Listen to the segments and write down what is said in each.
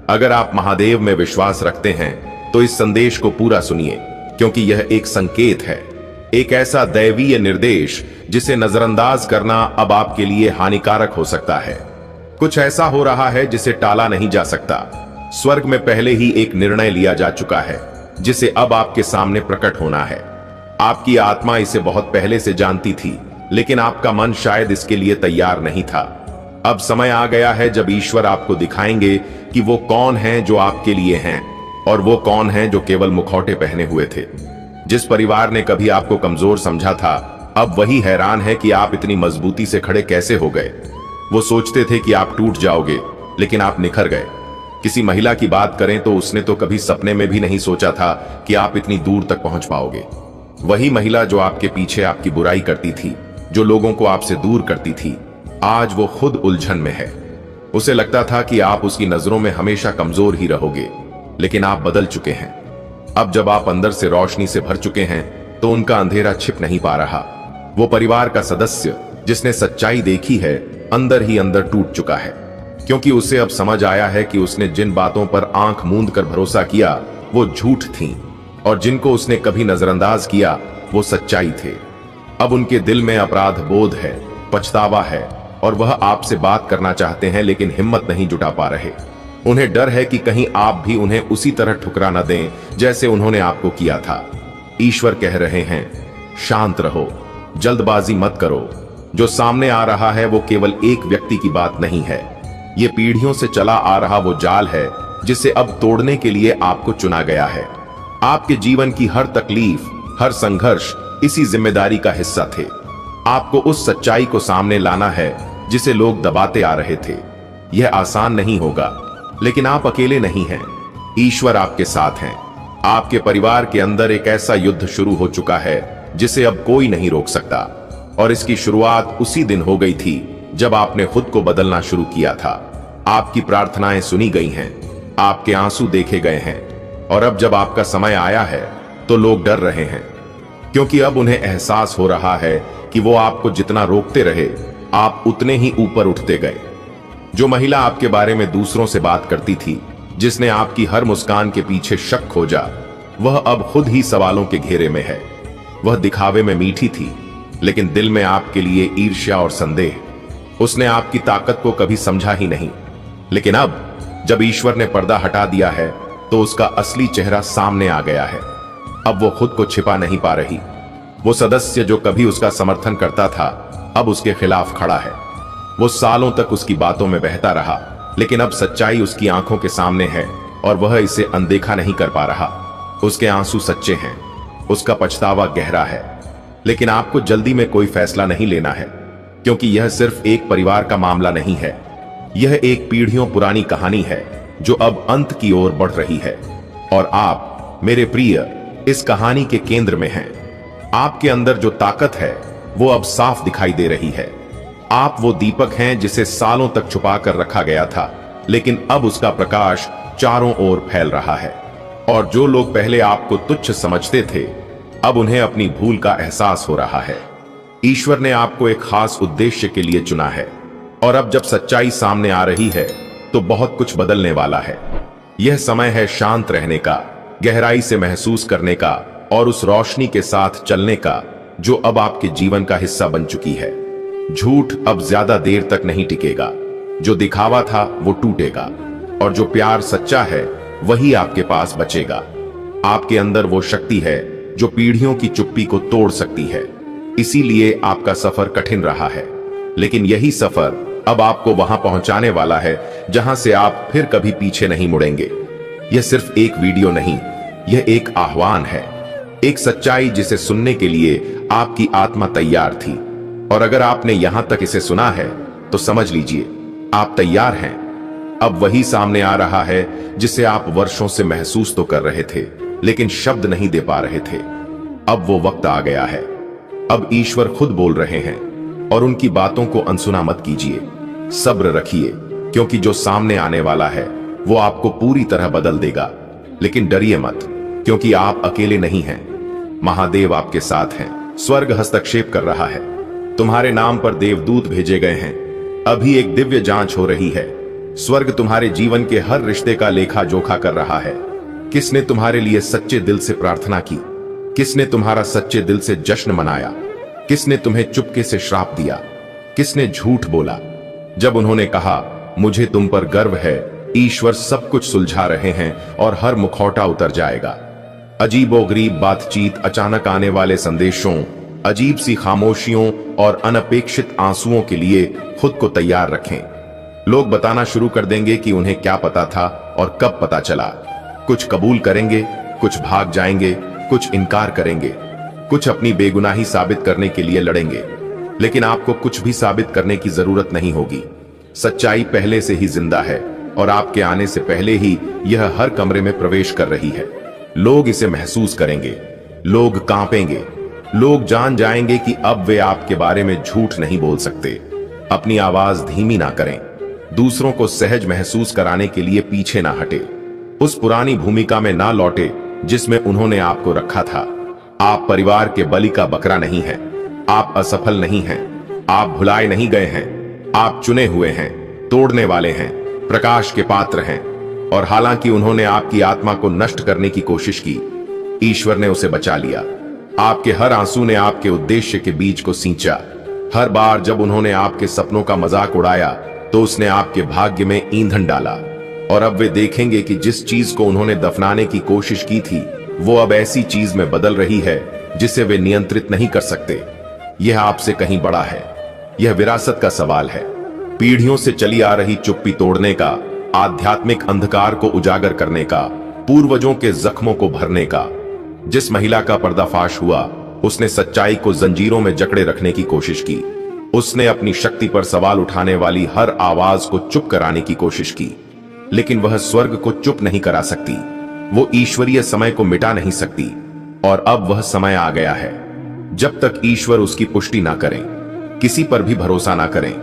अगर आप महादेव में विश्वास रखते हैं तो इस संदेश को पूरा सुनिए, क्योंकि यह एक संकेत है, एक ऐसा दैवीय निर्देश जिसे नजरअंदाज करना अब आपके लिए हानिकारक हो सकता है। कुछ ऐसा हो रहा है जिसे टाला नहीं जा सकता। स्वर्ग में पहले ही एक निर्णय लिया जा चुका है जिसे अब आपके सामने प्रकट होना है। आपकी आत्मा इसे बहुत पहले से जानती थी, लेकिन आपका मन शायद इसके लिए तैयार नहीं था। अब समय आ गया है जब ईश्वर आपको दिखाएंगे कि वो कौन हैं जो आपके लिए हैं और वो कौन हैं जो केवल मुखौटे पहने हुए थे। जिस परिवार ने कभी आपको कमजोर समझा था, अब वही हैरान है कि आप इतनी मजबूती से खड़े कैसे हो गए। वो सोचते थे कि आप टूट जाओगे, लेकिन आप निखर गए। किसी महिला की बात करें तो उसने तो कभी सपने में भी नहीं सोचा था कि आप इतनी दूर तक पहुंच पाओगे। वही महिला जो आपके पीछे आपकी बुराई करती थी, जो लोगों को आपसे दूर करती थी, आज वो खुद उलझन में है। उसे लगता था कि आप उसकी नजरों में हमेशा कमजोर ही रहोगे, लेकिन आप बदल चुके हैं। अब जब आप अंदर से रोशनी से भर चुके हैं तो उनका अंधेरा छिप नहीं पा रहा। वो परिवार का सदस्य जिसने सच्चाई देखी है, अंदर ही अंदर टूट चुका है, क्योंकि उसे अब समझ आया है कि उसने जिन बातों पर आंख मूंद कर भरोसा किया वो झूठ थीं, और जिनको उसने कभी नजरअंदाज किया वो सच्चाई थे। अब उनके दिल में अपराध बोध है, पछतावा है, और वह आपसे बात करना चाहते हैं लेकिन हिम्मत नहीं जुटा पा रहे। उन्हें डर है कि कहीं आप भी उन्हें उसी तरह ठुकरा न दें जैसे उन्होंने आपको किया था। ईश्वर कह रहे हैं, शांत रहो, जल्दबाजी मत करो। जो सामने आ रहा है वो केवल एक व्यक्ति की बात नहीं है, ये पीढ़ियों से चला आ रहा वो जाल है जिसे अब तोड़ने के लिए आपको चुना गया है। आपके जीवन की हर तकलीफ, हर संघर्ष इसी जिम्मेदारी का हिस्सा थे। आपको उस सच्चाई को सामने लाना है जिसे लोग दबाते आ रहे थे। यह आसान नहीं होगा, लेकिन आप अकेले नहीं हैं। ईश्वर आपके साथ हैं। आपके परिवार के अंदर एक ऐसा युद्ध शुरू हो चुका है जिसे अब कोई नहीं रोक सकता, और इसकी शुरुआत उसी दिन हो गई थी जब आपने खुद को बदलना शुरू किया था। आपकी प्रार्थनाएं सुनी गई हैं, आपके आंसू देखे गए हैं, और अब जब आपका समय आया है तो लोग डर रहे हैं, क्योंकि अब उन्हें एहसास हो रहा है कि वो आपको जितना रोकते रहे, आप उतने ही ऊपर उठते गए। जो महिला आपके बारे में दूसरों से बात करती थी, जिसने आपकी हर मुस्कान के पीछे शक खोजा, वह अब खुद ही सवालों के घेरे में है। वह दिखावे में मीठी थी, लेकिन दिल में आपके लिए ईर्ष्या और संदेह। उसने आपकी ताकत को कभी समझा ही नहीं, लेकिन अब जब ईश्वर ने पर्दा हटा दिया है तो उसका असली चेहरा सामने आ गया है। अब वो खुद को छिपा नहीं पा रही। वो सदस्य जो कभी उसका समर्थन करता था, अब उसके खिलाफ खड़ा है। वो सालों तक उसकी बातों में बहता रहा, लेकिन अब सच्चाई उसकी आंखों के सामने है और वह इसे अनदेखा नहीं कर पा रहा। उसके आंसू सच्चे हैं, उसका पछतावा गहरा है, लेकिन आपको जल्दी में कोई फैसला नहीं लेना है, क्योंकि यह सिर्फ एक परिवार का मामला नहीं है। यह एक पीढ़ियों पुरानी कहानी है जो अब अंत की ओर बढ़ रही है, और आप मेरे प्रिय इस कहानी के केंद्र में हैं। आपके अंदर जो ताकत है वो अब साफ दिखाई दे रही है। आप वो दीपक हैं जिसे सालों तक छुपा कर रखा गया था, लेकिन अब उसका प्रकाश चारों ओर फैल रहा है। और जो लोग पहले आपको तुच्छ समझते थे, अब उन्हें अपनी भूल का एहसास हो रहा है। ईश्वर ने आपको एक खास उद्देश्य के लिए चुना है, और अब जब सच्चाई सामने आ रही है तो बहुत कुछ बदलने वाला है। यह समय है शांत रहने का, गहराई से महसूस करने का, और उस रोशनी के साथ चलने का जो अब आपके जीवन का हिस्सा बन चुकी है। झूठ अब ज्यादा देर तक नहीं टिकेगा। जो दिखावा था वो टूटेगा, और जो प्यार सच्चा है वही आपके पास बचेगा। आपके अंदर वो शक्ति है जो पीढ़ियों की चुप्पी को तोड़ सकती है। इसीलिए आपका सफर कठिन रहा है, लेकिन यही सफर अब आपको वहां पहुंचाने वाला है जहां से आप फिर कभी पीछे नहीं मुड़ेंगे। यह सिर्फ एक वीडियो नहीं, यह एक आह्वान है, एक सच्चाई जिसे सुनने के लिए आपकी आत्मा तैयार थी। और अगर आपने यहां तक इसे सुना है तो समझ लीजिए आप तैयार हैं। अब वही सामने आ रहा है जिसे आप वर्षों से महसूस तो कर रहे थे, लेकिन शब्द नहीं दे पा रहे थे। अब वो वक्त आ गया है। अब ईश्वर खुद बोल रहे हैं, और उनकी बातों को अनसुना मत कीजिए। सब्र रखिए, क्योंकि जो सामने आने वाला है वो आपको पूरी तरह बदल देगा। लेकिन डरिए मत, क्योंकि आप अकेले नहीं हैं। महादेव आपके साथ हैं। स्वर्ग हस्तक्षेप कर रहा है। तुम्हारे नाम पर देवदूत भेजे गए हैं। अभी एक दिव्य जांच हो रही है। स्वर्ग तुम्हारे जीवन के हर रिश्ते का लेखा जोखा कर रहा है। किसने तुम्हारे लिए सच्चे दिल से प्रार्थना की? किसने तुम्हारा सच्चे दिल से जश्न मनाया? किसने तुम्हें चुपके से श्राप दिया? किसने झूठ बोला? जब उन्होंने कहा मुझे तुम पर गर्व है, ईश्वर सब कुछ सुलझा रहे हैं और हर मुखौटा उतर जाएगा। अजीबोगरीब बातचीत, अचानक आने वाले संदेशों, अजीब सी खामोशियों और अनपेक्षित आंसुओं के लिए खुद को तैयार रखें। लोग बताना शुरू कर देंगे कि उन्हें क्या पता था और कब पता चला। कुछ कबूल करेंगे, कुछ भाग जाएंगे, कुछ इनकार करेंगे, कुछ अपनी बेगुनाही साबित करने के लिए लड़ेंगे। लेकिन आपको कुछ भी साबित करने की जरूरत नहीं होगी। सच्चाई पहले से ही जिंदा है और आपके आने से पहले ही यह हर कमरे में प्रवेश कर रही है। लोग इसे महसूस करेंगे, लोग कांपेंगे, लोग जान जाएंगे कि अब वे आपके बारे में झूठ नहीं बोल सकते। अपनी आवाज धीमी ना करें, दूसरों को सहज महसूस कराने के लिए पीछे ना हटे, उस पुरानी भूमिका में ना लौटे जिसमें उन्होंने आपको रखा था। आप परिवार के बलि का बकरा नहीं हैं, आप असफल नहीं हैं, आप भुलाए नहीं गए हैं, आप चुने हुए हैं, तोड़ने वाले हैं, प्रकाश के पात्र हैं। और हालांकि उन्होंने आपकी आत्मा को नष्ट करने की कोशिश की, ईश्वर ने उसे बचा लिया। आपके हर आंसू ने आपके उद्देश्य के बीज को सींचा। हर बार जब उन्होंने आपके सपनों का मजाक उड़ाया तो उसने आपके भाग्य में ईंधन डाला। और अब वे देखेंगे कि जिस चीज को उन्होंने दफनाने की कोशिश की थी वो अब ऐसी चीज में बदल रही है जिसे वे नियंत्रित नहीं कर सकते। यह आपसे कहीं बड़ा है। यह विरासत का सवाल है, पीढ़ियों से चली आ रही चुप्पी तोड़ने का, आध्यात्मिक अंधकार को उजागर करने का, पूर्वजों के जख्मों को भरने का। जिस महिला का पर्दाफाश हुआ उसने सच्चाई को जंजीरों में जकड़े रखने की कोशिश की। उसने अपनी शक्ति पर सवाल उठाने वाली हर आवाज को चुप कराने की कोशिश की, लेकिन वह स्वर्ग को चुप नहीं करा सकती। वो ईश्वरीय समय को मिटा नहीं सकती। और अब वह समय आ गया है जब तक ईश्वर उसकी पुष्टि ना करें, किसी पर भी भरोसा ना करें।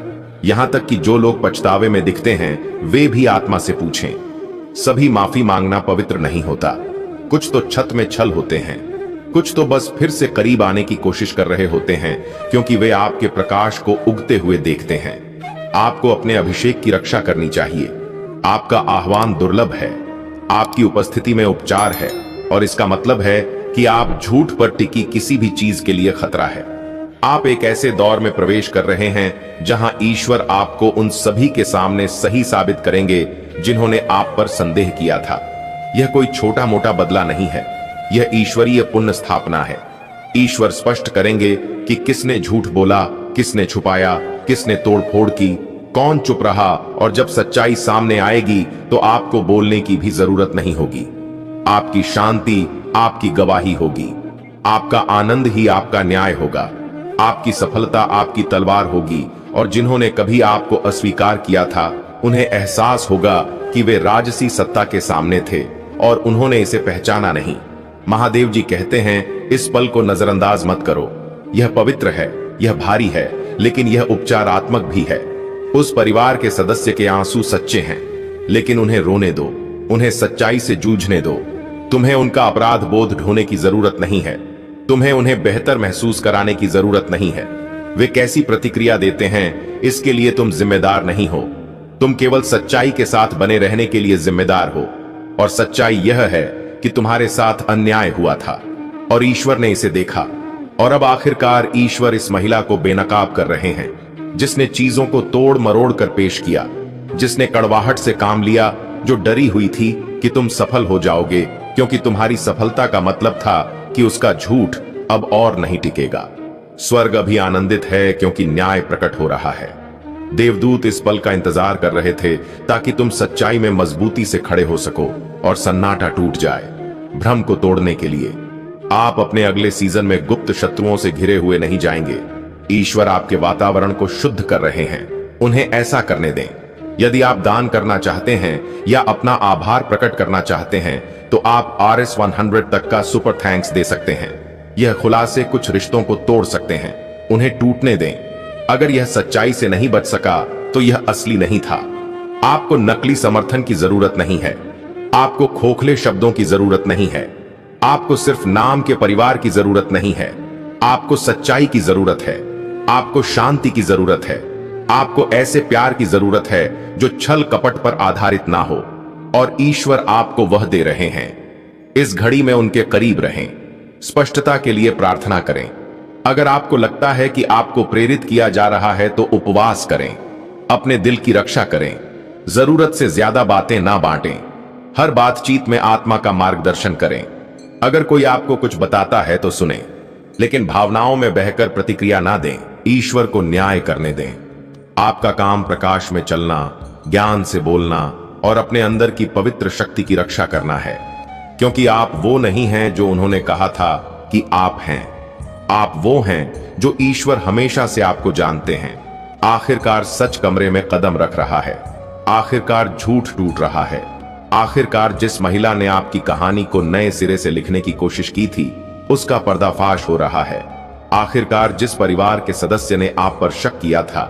यहां तक कि जो लोग पछतावे में दिखते हैं वे भी आत्मा से पूछें। सभी माफी मांगना पवित्र नहीं होता। कुछ तो छत में छल होते हैं, कुछ तो बस फिर से करीब आने की कोशिश कर रहे होते हैं क्योंकि वे आपके प्रकाश को उगते हुए देखते हैं। आपको अपने अभिषेक की रक्षा करनी चाहिए। आपका आह्वान दुर्लभ है, आपकी उपस्थिति में उपचार है, और इसका मतलब है कि आप झूठ पर टिकी किसी भी चीज के लिए खतरा है। आप एक ऐसे दौर में प्रवेश कर रहे हैं जहां ईश्वर आपको उन सभी के सामने सही साबित करेंगे जिन्होंने आप पर संदेह किया था। यह कोई छोटा मोटा बदला नहीं है, यह ईश्वरीय पुण्य स्थापना है। ईश्वर स्पष्ट करेंगे कि किसने झूठ बोला, किसने छुपाया, किसने तोड़फोड़ की, कौन चुप रहा। और जब सच्चाई सामने आएगी तो आपको बोलने की भी जरूरत नहीं होगी। आपकी शांति आपकी गवाही होगी, आपका आनंद ही आपका न्याय होगा, आपकी सफलता आपकी तलवार होगी। और जिन्होंने कभी आपको अस्वीकार किया था उन्हें एहसास होगा कि वे राजसी सत्ता के सामने थे और उन्होंने इसे पहचाना नहीं। महादेव जी कहते हैं, इस पल को नजरअंदाज मत करो। यह पवित्र है, यह भारी है, लेकिन यह उपचारात्मक भी है। उस परिवार के सदस्य के आंसू सच्चे हैं, लेकिन उन्हें रोने दो, उन्हें सच्चाई से जूझने दो। तुम्हें उनका अपराध बोध ढोने की जरूरत नहीं है, तुम्हें उन्हें बेहतर महसूस कराने की जरूरत नहीं है। वे कैसी प्रतिक्रिया देते हैं इसके लिए तुम जिम्मेदार नहीं हो। तुम केवल सच्चाई के साथ बने रहने के लिए जिम्मेदार हो। और सच्चाई यह है कि तुम्हारे साथ अन्याय हुआ था और ईश्वर ने इसे देखा। और अब आखिरकार ईश्वर इस महिला को बेनकाब कर रहे हैं जिसने चीजों को तोड़ मरोड़ कर पेश किया, जिसने कड़वाहट से काम लिया, जो डरी हुई थी कि तुम सफल हो जाओगे क्योंकि तुम्हारी सफलता का मतलब था कि उसका झूठ अब और नहीं टिकेगा। स्वर्ग अभी आनंदित है क्योंकि न्याय प्रकट हो रहा है। देवदूत इस पल का इंतजार कर रहे थे ताकि तुम सच्चाई में मजबूती से खड़े हो सको और सन्नाटा टूट जाए। भ्रम को तोड़ने के लिए आप अपने अगले सीजन में गुप्त शत्रुओं से घिरे हुए नहीं जाएंगे। ईश्वर आपके वातावरण को शुद्ध कर रहे हैं, उन्हें ऐसा करने दें। यदि आप दान करना चाहते हैं या अपना आभार प्रकट करना चाहते हैं तो आप RS100 तक का सुपर थैंक्स दे सकते हैं। यह खुलासे कुछ रिश्तों को तोड़ सकते हैं, उन्हें टूटने दें। अगर यह सच्चाई से नहीं बच सका तो यह असली नहीं था। आपको नकली समर्थन की जरूरत नहीं है, आपको खोखले शब्दों की जरूरत नहीं है, आपको सिर्फ नाम के परिवार की जरूरत नहीं है, आपको सच्चाई की जरूरत है, आपको शांति की जरूरत है, आपको ऐसे प्यार की जरूरत है जो छल कपट पर आधारित ना हो, और ईश्वर आपको वह दे रहे हैं। इस घड़ी में उनके करीब रहें। स्पष्टता के लिए प्रार्थना करें। अगर आपको लगता है कि आपको प्रेरित किया जा रहा है तो उपवास करें। अपने दिल की रक्षा करें। जरूरत से ज्यादा बातें ना बांटें। हर बातचीत में आत्मा का मार्गदर्शन करें। अगर कोई आपको कुछ बताता है तो सुने, लेकिन भावनाओं में बहकर प्रतिक्रिया ना दें। ईश्वर को न्याय करने दें। आपका काम प्रकाश में चलना, ज्ञान से बोलना और अपने अंदर की पवित्र शक्ति की रक्षा करना है, क्योंकि आप वो नहीं हैं जो उन्होंने कहा था कि आप हैं। आप वो हैं जो ईश्वर हमेशा से आपको जानते हैं। आखिरकार सच कमरे में कदम रख रहा है। आखिरकार झूठ टूट रहा है। आखिरकार जिस महिला ने आपकी कहानी को नए सिरे से लिखने की कोशिश की थी, उसका पर्दाफाश हो रहा है। आखिरकार जिस परिवार के सदस्य ने आप पर शक किया था,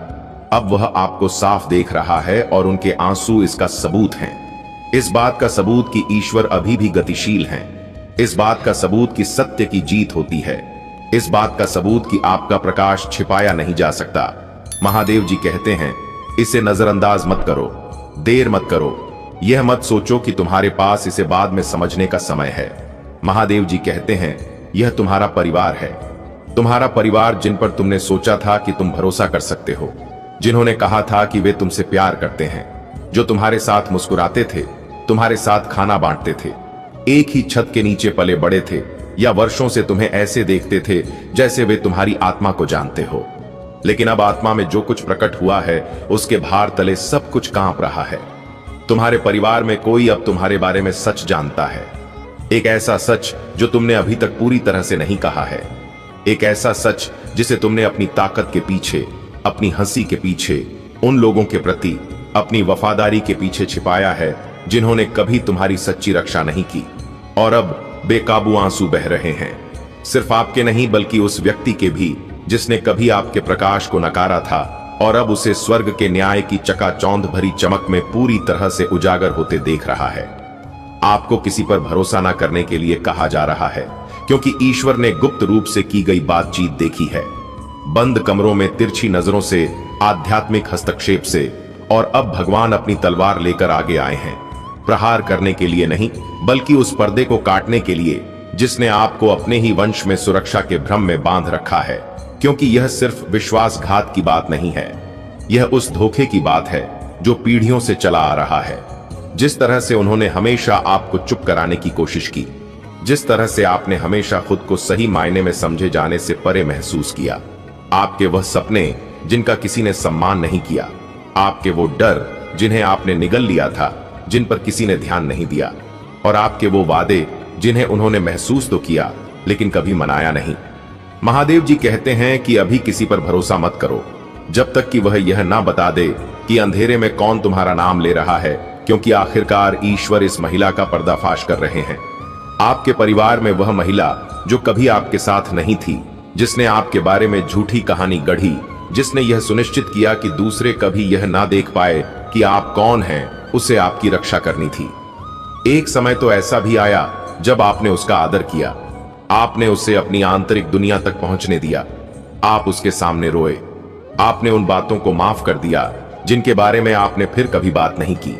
अब वह आपको साफ देख रहा है, और उनके आंसू इसका सबूत हैं। इस बात का सबूत कि ईश्वर अभी भी गतिशील हैं। इस बात का सबूत कि सत्य की जीत होती है। इस बात का सबूत कि आपका प्रकाश छिपाया नहीं जा सकता। महादेव जी कहते हैं, इसे नजरअंदाज मत करो, देर मत करो। यह मत सोचो कि तुम्हारे पास इसे बाद में समझने का समय है। महादेव जी कहते हैं, यह तुम्हारा परिवार है। तुम्हारा परिवार, जिन पर तुमने सोचा था कि तुम भरोसा कर सकते हो, जिन्होंने कहा था कि वे तुमसे प्यार करते हैं, जो तुम्हारे साथ मुस्कुराते थे, तुम्हारे साथ खाना बांटते थे, एक ही छत के नीचे पले बड़े थे, या वर्षों से तुम्हें ऐसे देखते थे जैसे वे तुम्हारी आत्मा को जानते हो। लेकिन अब आत्मा में जो कुछ प्रकट हुआ है, उसके भार तले सब कुछ कांप रहा है। तुम्हारे परिवार में कोई अब तुम्हारे बारे में सच जानता है। एक ऐसा सच जो तुमने अभी तक पूरी तरह से नहीं कहा है। एक ऐसा सच जिसे तुमने अपनी ताकत के पीछे, अपनी हंसी के पीछे, उन लोगों के प्रति अपनी वफादारी के पीछे छिपाया है जिन्होंने कभी तुम्हारी सच्ची रक्षा नहीं की। और अब बेकाबू आंसू बह रहे हैं, सिर्फ आपके नहीं बल्कि उस व्यक्ति के भी जिसने कभी आपके प्रकाश को नकारा था, और अब उसे स्वर्ग के न्याय की चकाचौंध भरी चमक में पूरी तरह से उजागर होते देख रहा है। आपको किसी पर भरोसा न करने के लिए कहा जा रहा है, क्योंकि ईश्वर ने गुप्त रूप से की गई बातचीत देखी है। बंद कमरों में तिरछी नजरों से, आध्यात्मिक हस्तक्षेप से, और अब भगवान अपनी तलवार लेकर आगे आए हैं, प्रहार करने के लिए नहीं, बल्कि उस पर्दे को काटने के लिए जिसने आपको अपने ही वंश में सुरक्षा के भ्रम में बांध रखा है। क्योंकि यह सिर्फ विश्वासघात की बात नहीं है, यह उस धोखे की बात है जो पीढ़ियों से चला आ रहा है। जिस तरह से उन्होंने हमेशा आपको चुप कराने की कोशिश की, जिस तरह से आपने हमेशा खुद को सही मायने में समझे जाने से परे महसूस किया, आपके वह सपने जिनका किसी ने सम्मान नहीं किया, आपके वो डर जिन्हें आपने निगल लिया था, जिन पर किसी ने ध्यान नहीं दिया, और आपके वो वादे जिन्हें उन्होंने महसूस तो किया लेकिन कभी मनाया नहीं। महादेव जी कहते हैं कि अभी किसी पर भरोसा मत करो जब तक कि वह यह ना बता दे कि अंधेरे में कौन तुम्हारा नाम ले रहा है, क्योंकि आखिरकार ईश्वर इस महिला का पर्दाफाश कर रहे हैं। आपके परिवार में वह महिला जो कभी आपके साथ नहीं थी, जिसने आपके बारे में झूठी कहानी गढ़ी, जिसने यह सुनिश्चित किया कि दूसरे कभी यह ना देख पाए कि आप कौन हैं, उसे आपकी रक्षा करनी थी। एक समय तो ऐसा भी आया जब आपने उसका आदर किया, आपने उसे अपनी आंतरिक दुनिया तक पहुंचने दिया, आप उसके सामने रोए, आपने उन बातों को माफ कर दिया जिनके बारे में आपने फिर कभी बात नहीं की।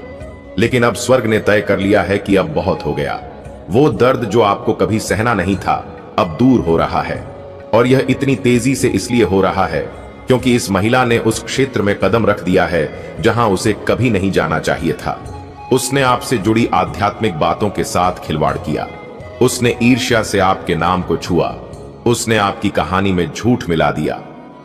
लेकिन अब स्वर्ग ने तय कर लिया है कि अब बहुत हो गया। वो दर्द जो आपको कभी सहना नहीं था, अब दूर हो रहा है, और यह इतनी तेजी से इसलिए हो रहा है क्योंकि इस महिला ने उस क्षेत्र में कदम रख दिया है जहां उसे कभी नहीं जाना चाहिए था। उसने आपसे जुड़ी आध्यात्मिक बातों के साथ खिलवाड़ किया। उसने ईर्ष्या से आपके नाम को छुआ। उसने आपकी कहानी में झूठ मिला दिया,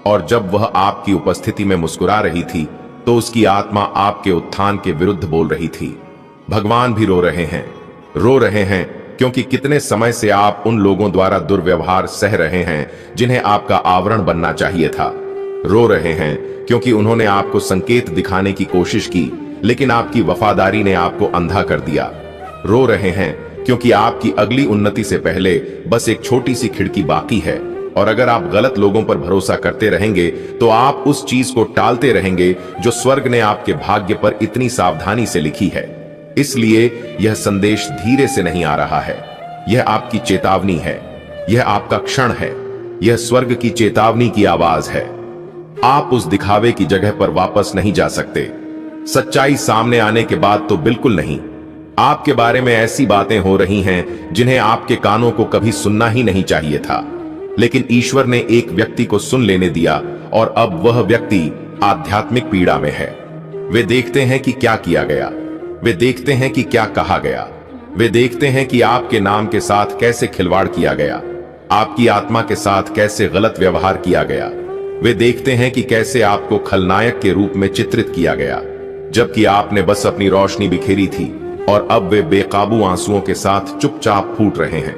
और जब वह आपकी उपस्थिति में मुस्कुरा रही थी तो उसकी आत्मा आपके उत्थान के विरुद्ध बोल रही थी। भगवान भी रो रहे हैं क्योंकि कितने समय से आप उन लोगों द्वारा दुर्व्यवहार सह रहे हैं जिन्हें आपका आवरण बनना चाहिए था। रो रहे हैं क्योंकि उन्होंने आपको संकेत दिखाने की कोशिश की, लेकिन आपकी वफादारी ने आपको अंधा कर दिया। रो रहे हैं क्योंकि आपकी अगली उन्नति से पहले बस एक छोटी सी खिड़की बाकी है, और अगर आप गलत लोगों पर भरोसा करते रहेंगे तो आप उस चीज को टालते रहेंगे जो स्वर्ग ने आपके भाग्य पर इतनी सावधानी से लिखी है। इसलिए यह संदेश धीरे से नहीं आ रहा है, यह आपकी चेतावनी है, यह आपका क्षण है, यह स्वर्ग की चेतावनी की आवाज है। आप उस दिखावे की जगह पर वापस नहीं जा सकते। सच्चाई सामने आने के बाद तो बिल्कुल नहीं। आपके बारे में ऐसी बातें हो रही हैं जिन्हें आपके कानों को कभी सुनना ही नहीं चाहिए था, लेकिन ईश्वर ने एक व्यक्ति को सुन लेने दिया और अब वह व्यक्ति आध्यात्मिक पीड़ा में है। वे देखते हैं कि क्या किया गया, वे देखते हैं कि क्या कहा गया, वे देखते हैं कि आपके नाम के साथ कैसे खिलवाड़ किया गया, आपकी आत्मा के साथ कैसे गलत व्यवहार किया गया। वे देखते हैं कि कैसे आपको खलनायक के रूप में चित्रित किया गया, जबकि आपने बस अपनी रोशनी बिखेरी थी। और अब वे बेकाबू आंसुओं के साथ चुपचाप फूट रहे हैं,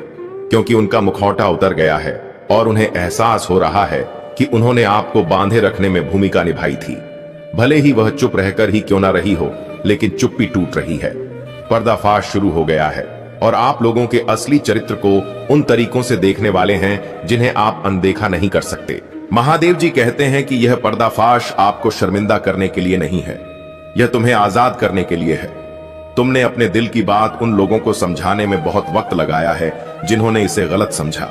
क्योंकि उनका मुखौटा उतर गया है और उन्हें एहसास हो रहा है कि उन्होंने आपको बांधे रखने में भूमिका निभाई थी। भले ही वह चुप रहकर ही क्यों ना रही हो, लेकिन चुप्पी टूट रही है। पर्दाफाश शुरू हो गया है और आप लोगों के असली चरित्र को उन तरीकों से देखने वाले हैं जिन्हें आप अनदेखा नहीं कर सकते। महादेव जी कहते हैं कि यह पर्दाफाश आपको शर्मिंदा करने के लिए नहीं है, यह तुम्हें आजाद करने के लिए है। तुमने अपने दिल की बात उन लोगों को समझाने में बहुत वक्त लगाया है जिन्होंने इसे गलत समझा।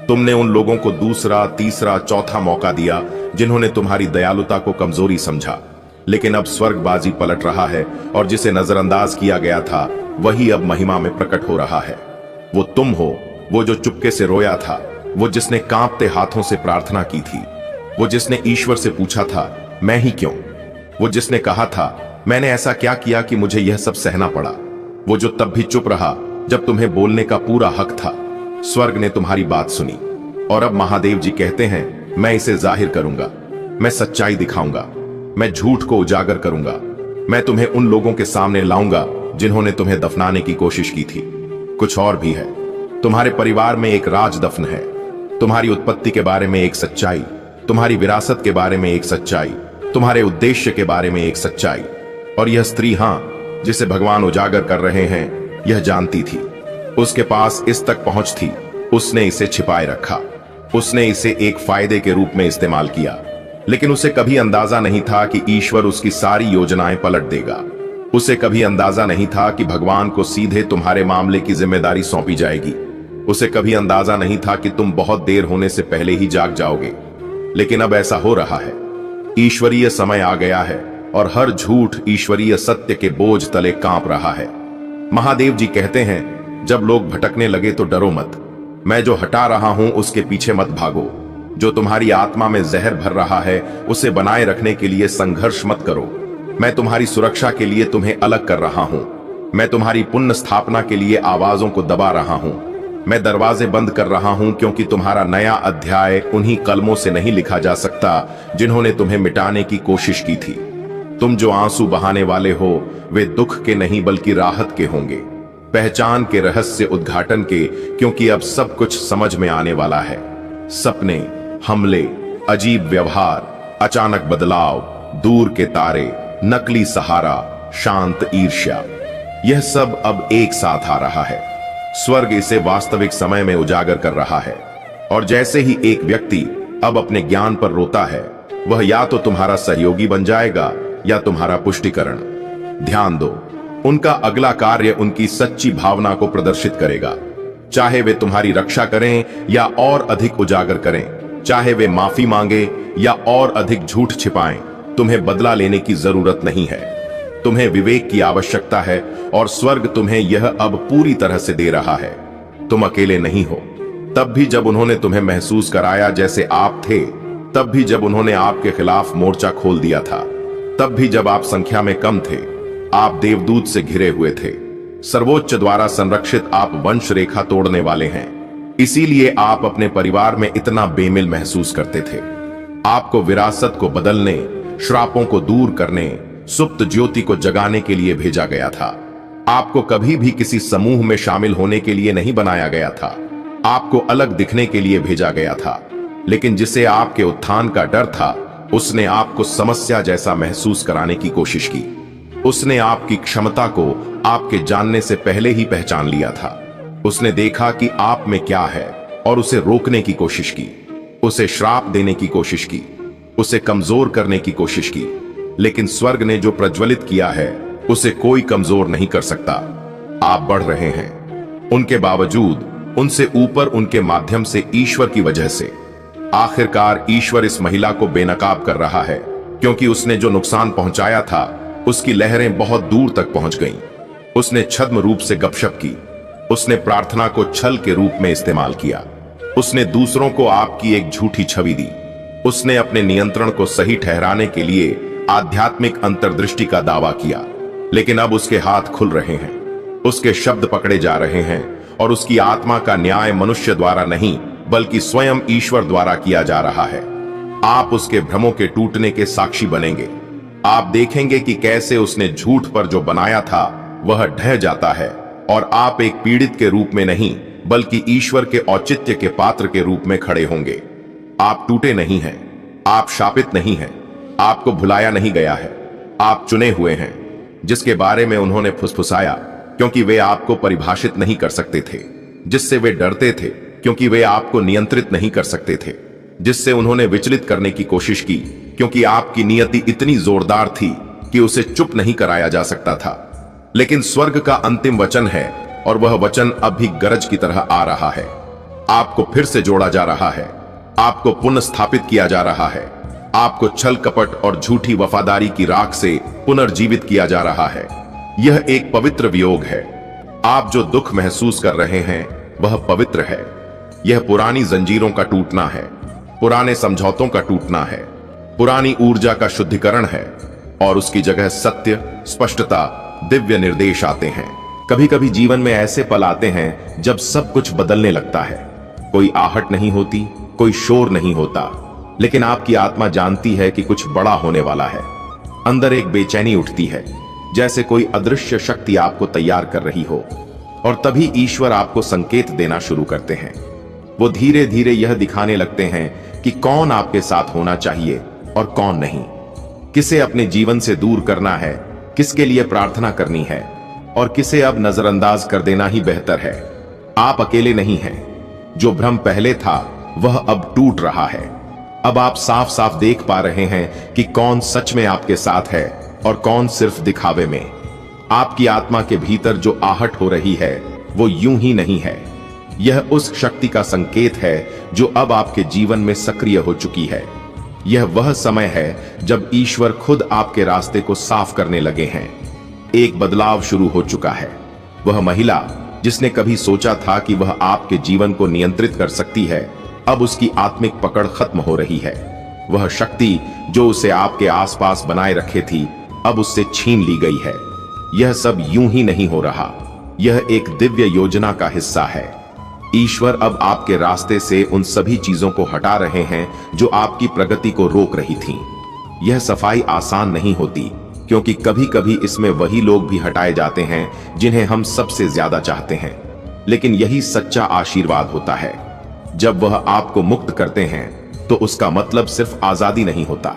तुमने उन लोगों को दूसरा, तीसरा, चौथा मौका दिया जिन्होंने तुम्हारी दयालुता को कमजोरी समझा। लेकिन अब स्वर्गबाजी पलट रहा है और जिसे नजरअंदाज किया गया था वही अब महिमा में प्रकट हो रहा है। वो तुम हो, वो जो चुपके से रोया था, वो जिसने कांपते हाथों से प्रार्थना की थी, वो जिसने ईश्वर से पूछा था मैं ही क्यों, वो जिसने कहा था मैंने ऐसा क्या किया कि मुझे यह सब सहना पड़ा, वो जो तब भी चुप रहा जब तुम्हें बोलने का पूरा हक था। स्वर्ग ने तुम्हारी बात सुनी और अब महादेव जी कहते हैं मैं इसे जाहिर करूंगा, मैं सच्चाई दिखाऊंगा, मैं झूठ को उजागर करूंगा, मैं तुम्हें उन लोगों के सामने लाऊंगा जिन्होंने तुम्हें दफनाने की कोशिश की थी। कुछ और भी है, तुम्हारे परिवार में एक राज दफन है, तुम्हारी उत्पत्ति के बारे में एक सच्चाई, तुम्हारी विरासत के बारे में एक सच्चाई, तुम्हारे उद्देश्य के बारे में एक सच्चाई। और यह स्त्री, हां, जिसे भगवान उजागर कर रहे हैं, यह जानती थी, उसके पास इस तक पहुंच थी, उसने इसे छिपाए रखा, उसने इसे एक फायदे के रूप में इस्तेमाल किया। लेकिन उसे कभी अंदाजा नहीं था कि ईश्वर उसकी सारी योजनाएं पलट देगा। उसे कभी अंदाजा नहीं था कि भगवान को सीधे तुम्हारे मामले की जिम्मेदारी सौंपी जाएगी। उसे कभी अंदाजा नहीं था कि तुम बहुत देर होने से पहले ही जाग जाओगे। लेकिन अब ऐसा हो रहा है, ईश्वरीय समय आ गया है और हर झूठ ईश्वरीय सत्य के बोझ तले कांप रहा है। महादेव जी कहते हैं जब लोग भटकने लगे तो डरो मत, मैं जो हटा रहा हूं उसके पीछे मत भागो। जो तुम्हारी आत्मा में जहर भर रहा है उसे बनाए रखने के लिए संघर्ष मत करो। मैं तुम्हारी सुरक्षा के लिए तुम्हें अलग कर रहा हूं, मैं तुम्हारी पुण्य स्थापना के लिए आवाजों को दबा रहा हूं, मैं दरवाजे बंद कर रहा हूं, क्योंकि तुम्हारा नया अध्याय उन्हीं कलमों से नहीं लिखा जा सकता जिन्होंने तुम्हें मिटाने की कोशिश की थी। तुम जो आंसू बहाने वाले हो वे दुख के नहीं बल्कि राहत के होंगे, पहचान के, रहस्य उद्घाटन के, क्योंकि अब सब कुछ समझ में आने वाला है। सपने, हमले, अजीब व्यवहार, अचानक बदलाव, दूर के तारे, नकली सहारा, शांत ईर्ष्या, यह सब अब एक साथ आ रहा है। स्वर्ग इसे वास्तविक समय में उजागर कर रहा है। और जैसे ही एक व्यक्ति अब अपने ज्ञान पर रोता है, वह या तो तुम्हारा सहयोगी बन जाएगा या तुम्हारा पुष्टिकरण। ध्यान दो, उनका अगला कार्य उनकी सच्ची भावना को प्रदर्शित करेगा, चाहे वे तुम्हारी रक्षा करें या और अधिक उजागर करें, चाहे वे माफी मांगे या और अधिक झूठ छिपाएं। तुम्हें बदला लेने की जरूरत नहीं है, तुम्हें विवेक की आवश्यकता है और स्वर्ग तुम्हें यह अब पूरी तरह से दे रहा है। तुम अकेले नहीं हो। तब भी जब उन्होंने तुम्हें महसूस कराया जैसे आप थे, तब भी जब उन्होंने आपके खिलाफ मोर्चा खोल दिया था, तब भी जब आप संख्या में कम थे, आप देवदूत से घिरे हुए थे, सर्वोच्च द्वारा संरक्षित आप वंश रेखा तोड़ने वाले हैं। इसीलिए आप अपने परिवार में इतना बेमिल महसूस करते थे। आपको विरासत को बदलने, श्रापों को दूर करने, सुप्त ज्योति को जगाने के लिए भेजा गया था। आपको कभी भी किसी समूह में शामिल होने के लिए नहीं बनाया गया था, आपको अलग दिखने के लिए भेजा गया था। लेकिन जिसे आपके उत्थान का डर था, उसने आपको समस्या जैसा महसूस कराने की कोशिश की। उसने आपकी क्षमता को आपके जानने से पहले ही पहचान लिया था। उसने देखा कि आप में क्या है और उसे रोकने की कोशिश की, उसे श्राप देने की कोशिश की, उसे कमजोर करने की कोशिश की। लेकिन स्वर्ग ने जो प्रज्वलित किया है उसे कोई कमजोर नहीं कर सकता। आप बढ़ रहे हैं, उनके बावजूद, उनसे ऊपर, उनके माध्यम से, ईश्वर की वजह से। आखिरकार ईश्वर इस महिला को बेनकाब कर रहा है, क्योंकि उसने जो नुकसान पहुंचाया था उसकी लहरें बहुत दूर तक पहुंच गईं। उसने छद्म रूप से गपशप की, उसने प्रार्थना को छल के रूप में इस्तेमाल किया, उसने दूसरों को आपकी एक झूठी छवि दी, उसने अपने नियंत्रण को सही ठहराने के लिए आध्यात्मिक अंतर्दृष्टि का दावा किया। लेकिन अब उसके हाथ खुल रहे हैं, उसके शब्द पकड़े जा रहे हैं और उसकी आत्मा का न्याय मनुष्य द्वारा नहीं बल्कि स्वयं ईश्वर द्वारा किया जा रहा है। आप उसके भ्रमों के टूटने के साक्षी बनेंगे। आप देखेंगे कि कैसे उसने झूठ पर जो बनाया था वह ढह जाता है और आप एक पीड़ित के रूप में नहीं बल्कि ईश्वर के औचित्य के पात्र के रूप में खड़े होंगे। आप टूटे नहीं हैं, आप शापित नहीं हैं, आपको भुलाया नहीं गया है, आप चुने हुए हैं। जिसके बारे में उन्होंने फुसफुसाया क्योंकि वे आपको परिभाषित नहीं कर सकते थे, जिससे वे डरते थे क्योंकि वे आपको नियंत्रित नहीं कर सकते थे, जिससे उन्होंने विचलित करने की कोशिश की क्योंकि आपकी नियति इतनी जोरदार थी कि उसे चुप नहीं कराया जा सकता था। लेकिन स्वर्ग का अंतिम वचन है और वह वचन अब भी गरज की तरह आ रहा है। आपको फिर से जोड़ा जा रहा है, आपको पुनः स्थापित किया जा रहा है, आपको छल कपट और झूठी वफादारी की राख से पुनर्जीवित किया जा रहा है। यह एक पवित्र वियोग है। आप जो दुख महसूस कर रहे हैं वह पवित्र है। यह पुरानी जंजीरों का टूटना है, पुराने समझौतों का टूटना है, पुरानी ऊर्जा का शुद्धिकरण है और उसकी जगह सत्य, स्पष्टता, दिव्य निर्देश आते हैं। कभी कभी जीवन में ऐसे पल आते हैं जब सब कुछ बदलने लगता है। कोई आहट नहीं होती, कोई शोर नहीं होता, लेकिन आपकी आत्मा जानती है कि कुछ बड़ा होने वाला है। अंदर एक बेचैनी उठती है, जैसे कोई अदृश्य शक्ति आपको तैयार कर रही हो। और तभी ईश्वर आपको संकेत देना शुरू करते हैं। वो धीरे धीरे यह दिखाने लगते हैं कि कौन आपके साथ होना चाहिए और कौन नहीं, किसे अपने जीवन से दूर करना है, किसके लिए प्रार्थना करनी है और किसे अब नजरअंदाज कर देना ही बेहतर है। आप अकेले नहीं हैं। जो भ्रम पहले था वह अब टूट रहा है। अब आप साफ साफ देख पा रहे हैं कि कौन सच में आपके साथ है और कौन सिर्फ दिखावे में। आपकी आत्मा के भीतर जो आहट हो रही है वो यूं ही नहीं है। यह उस शक्ति का संकेत है जो अब आपके जीवन में सक्रिय हो चुकी है। यह वह समय है जब ईश्वर खुद आपके रास्ते को साफ करने लगे हैं। एक बदलाव शुरू हो चुका है। वह महिला जिसने कभी सोचा था कि वह आपके जीवन को नियंत्रित कर सकती है, अब उसकी आत्मिक पकड़ खत्म हो रही है। वह शक्ति जो उसे आपके आसपास बनाए रखे थी, अब उससे छीन ली गई है। यह सब यूं ही नहीं हो रहा, यह एक दिव्य योजना का हिस्सा है। ईश्वर अब आपके रास्ते से उन सभी चीजों को हटा रहे हैं जो आपकी प्रगति को रोक रही थीं। यह सफाई आसान नहीं होती, क्योंकि कभी कभी इसमें वही लोग भी हटाए जाते हैं जिन्हें हम सबसे ज्यादा चाहते हैं। लेकिन यही सच्चा आशीर्वाद होता है। जब वह आपको मुक्त करते हैं तो उसका मतलब सिर्फ आजादी नहीं होता,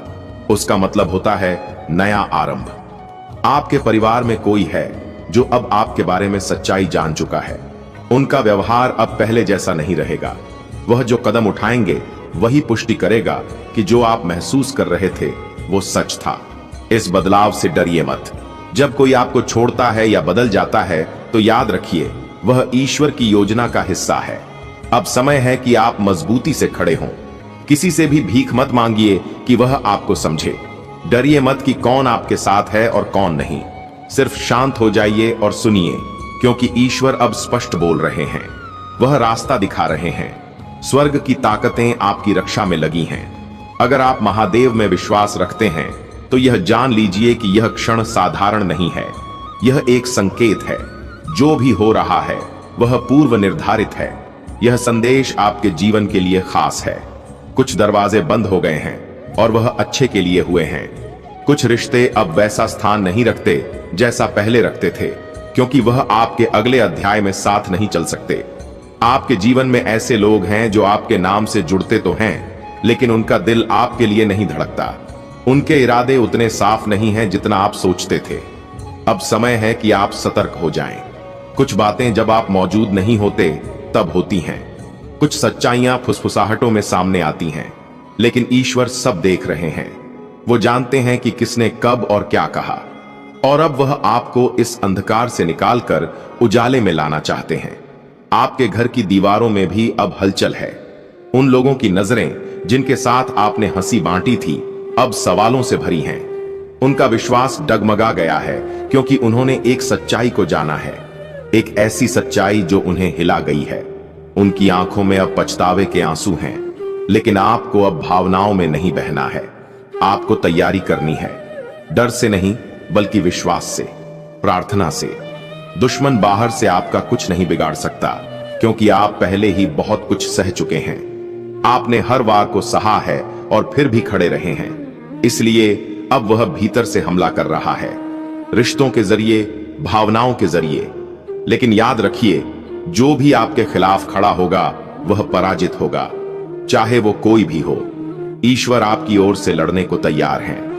उसका मतलब होता है नया आरंभ। आपके परिवार में कोई है जो अब आपके बारे में सच्चाई जान चुका है। उनका व्यवहार अब पहले जैसा नहीं रहेगा। वह जो कदम उठाएंगे वही पुष्टि करेगा कि जो आप महसूस कर रहे थे वो सच था। इस बदलाव से डरिए मत। जब कोई आपको छोड़ता है या बदल जाता है तो याद रखिए वह ईश्वर की योजना का हिस्सा है। अब समय है कि आप मजबूती से खड़े हों। किसी से भी भीख मत मांगिए कि वह आपको समझे। डरिए मत कि कौन आपके साथ है और कौन नहीं। सिर्फ शांत हो जाइए और सुनिए, क्योंकि ईश्वर अब स्पष्ट बोल रहे हैं। वह रास्ता दिखा रहे हैं। स्वर्ग की ताकतें आपकी रक्षा में लगी हैं। अगर आप महादेव में विश्वास रखते हैं तो यह जान लीजिए कि यह क्षण साधारण नहीं है। यह एक संकेत है। जो भी हो रहा है वह पूर्व निर्धारित है। यह संदेश आपके जीवन के लिए खास है। कुछ दरवाजे बंद हो गए हैं और वह अच्छे के लिए हुए हैं। कुछ रिश्ते अब वैसा स्थान नहीं रखते जैसा पहले रखते थे, क्योंकि वह आपके अगले अध्याय में साथ नहीं चल सकते। आपके जीवन में ऐसे लोग हैं जो आपके नाम से जुड़ते तो हैं, लेकिन उनका दिल आपके लिए नहीं धड़कता। उनके इरादे उतने साफ नहीं हैं जितना आप सोचते थे। अब समय है कि आप सतर्क हो जाएं। कुछ बातें जब आप मौजूद नहीं होते तब होती हैं। कुछ सच्चाइयां फुसफुसाहटों में सामने आती हैं, लेकिन ईश्वर सब देख रहे हैं। वो जानते हैं कि किसने कब और क्या कहा, और अब वह आपको इस अंधकार से निकालकर उजाले में लाना चाहते हैं। आपके घर की दीवारों में भी अब हलचल है। उन लोगों की नजरें जिनके साथ आपने हंसी बांटी थी अब सवालों से भरी हैं। उनका विश्वास डगमगा गया है क्योंकि उन्होंने एक सच्चाई को जाना है, एक ऐसी सच्चाई जो उन्हें हिला गई है। उनकी आंखों में अब पछतावे के आंसू हैं, लेकिन आपको अब भावनाओं में नहीं बहना है। आपको तैयारी करनी है, डर से नहीं बल्कि विश्वास से, प्रार्थना से। दुश्मन बाहर से आपका कुछ नहीं बिगाड़ सकता, क्योंकि आप पहले ही बहुत कुछ सह चुके हैं। आपने हर वार को सहा है और फिर भी खड़े रहे हैं, इसलिए अब वह भीतर से हमला कर रहा है, रिश्तों के जरिए, भावनाओं के जरिए। लेकिन याद रखिए, जो भी आपके खिलाफ खड़ा होगा वह पराजित होगा, चाहे वो कोई भी हो। ईश्वर आपकी ओर से लड़ने को तैयार है।